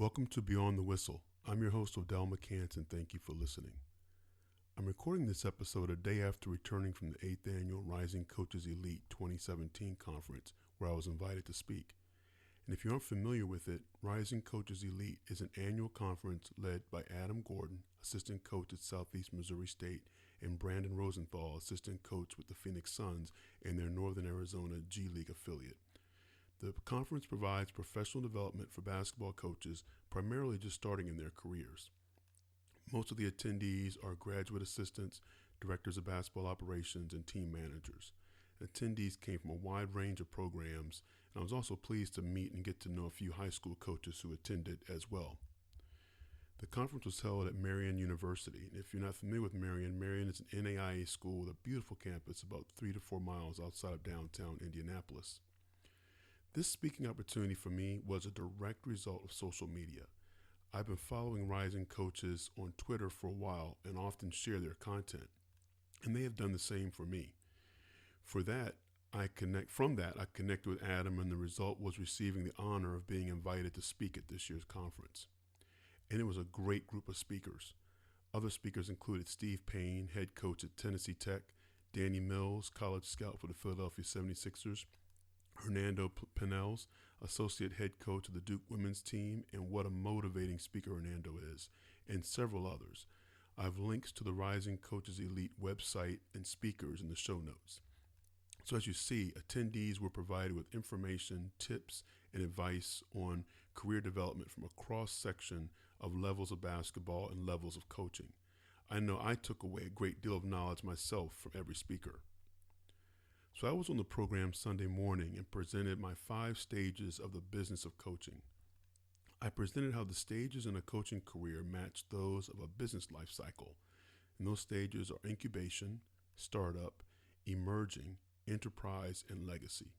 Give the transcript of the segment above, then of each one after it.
Welcome to Beyond the Whistle. I'm your host, Odell McCants, and thank you for listening. I'm recording this episode a day after returning from the 8th Annual Rising Coaches Elite 2017 conference, where I was invited to speak. And if you aren't familiar with it, Rising Coaches Elite is an annual conference led by Adam Gordon, assistant coach at Southeast Missouri State, and Brandon Rosenthal, assistant coach with the Phoenix Suns and their Northern Arizona G League affiliate. The conference provides professional development for basketball coaches, primarily just starting in their careers. Most of the attendees are graduate assistants, directors of basketball operations, and team managers. Attendees came from a wide range of programs, and I was also pleased to meet and get to know a few high school coaches who attended as well. The conference was held at Marian University, and if you're not familiar with Marian is an NAIA school with a beautiful campus about 3 to 4 miles outside of downtown Indianapolis. This speaking opportunity for me was a direct result of social media. I've been following rising coaches on Twitter for a while and often share their content, and they have done the same for me. From that, I connected with Adam, and the result was receiving the honor of being invited to speak at this year's conference. And it was a great group of speakers. Other speakers included Steve Payne, head coach at Tennessee Tech, Danny Mills, college scout for the Philadelphia 76ers, Hernando Pinellas, associate head coach of the Duke women's team, and what a motivating speaker Hernando is, and several others. I have links to the Rising Coaches Elite website and speakers in the show notes. So as you see, attendees were provided with information, tips, and advice on career development from a cross-section of levels of basketball and levels of coaching. I know I took away a great deal of knowledge myself from every speaker. So I was on the program Sunday morning and presented my 5 stages of the business of coaching. I presented how the stages in a coaching career match those of a business life cycle. And those stages are incubation, startup, emerging, enterprise, and legacy.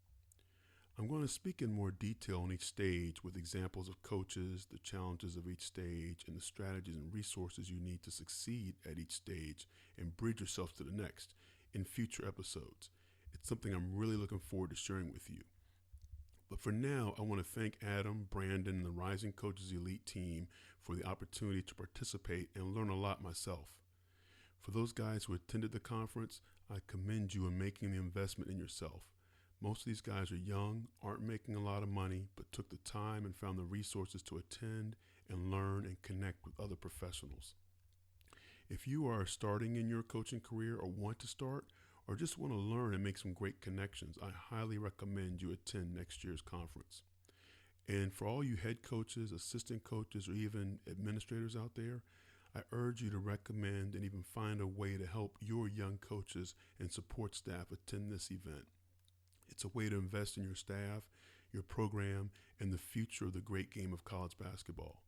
I'm going to speak in more detail on each stage with examples of coaches, the challenges of each stage, and the strategies and resources you need to succeed at each stage and bridge yourself to the next in future episodes. It's something I'm really looking forward to sharing with you. But for now, I want to thank Adam, Brandon, and the Rising Coaches Elite team for the opportunity to participate and learn a lot myself. For those guys who attended the conference, I commend you in making the investment in yourself. Most of these guys are young, aren't making a lot of money, but took the time and found the resources to attend and learn and connect with other professionals. If you are starting in your coaching career or want to start, or just want to learn and make some great connections, I highly recommend you attend next year's conference. And for all you head coaches, assistant coaches, or even administrators out there, I urge you to recommend and even find a way to help your young coaches and support staff attend this event. It's a way to invest in your staff, your program, and the future of the great game of college basketball.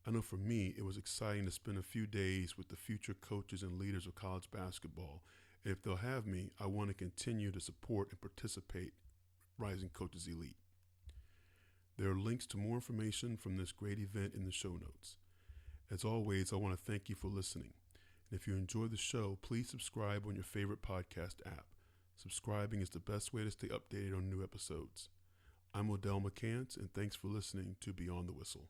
I know for me, it was exciting to spend a few days with the future coaches and leaders of college basketball. And if they'll have me, I want to continue to support and participate Rising Coaches Elite. There are links to more information from this great event in the show notes. As always, I want to thank you for listening. And if you enjoy the show, please subscribe on your favorite podcast app. Subscribing is the best way to stay updated on new episodes. I'm Odell McCants, and thanks for listening to Beyond the Whistle.